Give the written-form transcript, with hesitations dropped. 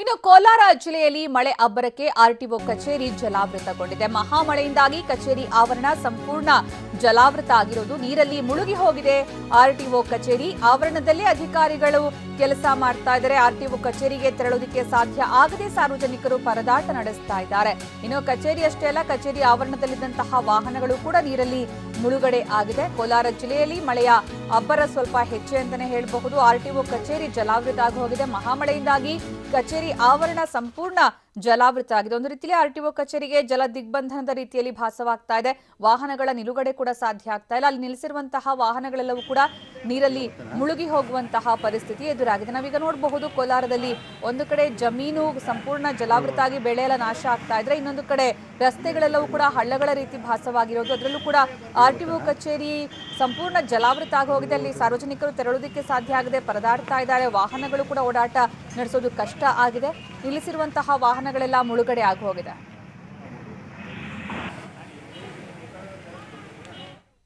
ಇನ್ನು ಕೋಲಾರ ಜಿಲ್ಲೆಯಲ್ಲಿ ಮಳೆ ಅಬ್ಬರಕ್ಕೆ ಆರ್ಟಿಒ ಕಚೇರಿ ಜಲಾವೃತಗೊಂಡಿದೆ. ಮಹಾಮಳೆಯಿಂದಾಗಿ ಕಚೇರಿ ಆವರಣ ಸಂಪೂರ್ಣ ಜಲಾವೃತ ಆಗಿರೋದು, ನೀರಲ್ಲಿ ಮುಳುಗಿ ಹೋಗಿದೆ. ಆರ್ಟಿಒ ಕಚೇರಿ ಆವರಣದಲ್ಲಿ ಅಧಿಕಾರಿಗಳು ಕೆಲಸ ಮಾಡ್ತಾ ಇದ್ದಾರೆ. ಆರ್ಟಿಒ ಕಚೇರಿಗೆ ತೆರಳೋದಕ್ಕೆ ಸಾಧ್ಯ ಆಗದೆ ಸಾರ್ವಜನಿಕರು ಪರದಾಟ ನಡೆಸ್ತಾ ಇದ್ದಾರೆ. ಇನ್ನು ಕಚೇರಿ ಅಷ್ಟೇ ಅಲ್ಲ, ಕಚೇರಿ ಆವರಣದಲ್ಲಿದ್ದಂತಹ ವಾಹನಗಳು ಕೂಡ ನೀರಲ್ಲಿ ಮುಳುಗಡೆ ಆಗಿದೆ. ಕೋಲಾರ ಜಿಲ್ಲೆಯಲ್ಲಿ ಮಳೆಯ ಅಬ್ಬರ ಸ್ವಲ್ಪ ಹೆಚ್ಚೆ ಅಂತಾನೆ ಹೇಳಬಹುದು. ಆರ್ಟಿಒ ಕಚೇರಿ ಜಲಾವೃತ ಆಗಿ ಹೋಗಿದೆ. ಮಹಾಮಳೆಯಿಂದಾಗಿ ಕಚೇರಿ ಆವರಣ ಸಂಪೂರ್ಣ ಜಲಾವೃತ ಆಗಿದೆ. ಒಂದು ರೀತಿಯಲ್ಲಿ ಆರ್ಟಿಒ ಕಚೇರಿಗೆ ಜಲ ದಿಗ್ಬಂಧನದ ರೀತಿಯಲ್ಲಿ ಭಾಸವಾಗ್ತಾ ಇದೆ. ವಾಹನಗಳ ನಿಲುಗಡೆ ಕೂಡ ಸಾಧ್ಯ ಆಗ್ತಾ ಇಲ್ಲ. ಅಲ್ಲಿ ನಿಲ್ಲಿಸಿರುವಂತಹ ವಾಹನಗಳೆಲ್ಲವೂ ಕೂಡ ನೀರಲ್ಲಿ ಮುಳುಗಿ ಹೋಗುವಂತಹ ಪರಿಸ್ಥಿತಿ ಎದುರಾಗಿದೆ. ನಾವೀಗ ನೋಡಬಹುದು, ಕೋಲಾರದಲ್ಲಿ ಒಂದು ಕಡೆ ಜಮೀನು ಸಂಪೂರ್ಣ ಜಲಾವೃತ ಆಗಿ ಬೆಳೆ ಎಲ್ಲ ನಾಶ ಆಗ್ತಾ ಇದ್ರೆ, ಇನ್ನೊಂದು ಕಡೆ ರಸ್ತೆಗಳೆಲ್ಲವೂ ಕೂಡ ಹಳ್ಳಗಳ ರೀತಿ ಭಾಸವಾಗಿರೋದು. ಅದರಲ್ಲೂ ಕೂಡ ಆರ್ಟಿಒ ಕಚೇರಿ ಸಂಪೂರ್ಣ ಜಲಾವೃತ ಆಗಿ ಹೋಗಿದೆ. ಅಲ್ಲಿ ಸಾರ್ವಜನಿಕರು ತೆರಳೋದಕ್ಕೆ ಸಾಧ್ಯ ಆಗದೆ ಪರದಾಡ್ತಾ ಇದ್ದಾರೆ. ವಾಹನಗಳು ಕೂಡ ಓಡಾಟ ನಡೆಸೋದು ಕಷ್ಟ ಆಗಿದೆ. ನಿಲ್ಲಿಸಿರುವಂತಹ ವಾಹನಗಳೆಲ್ಲ ಮುಳುಗಡೆ ಆಗಿ ಹೋಗಿದೆ.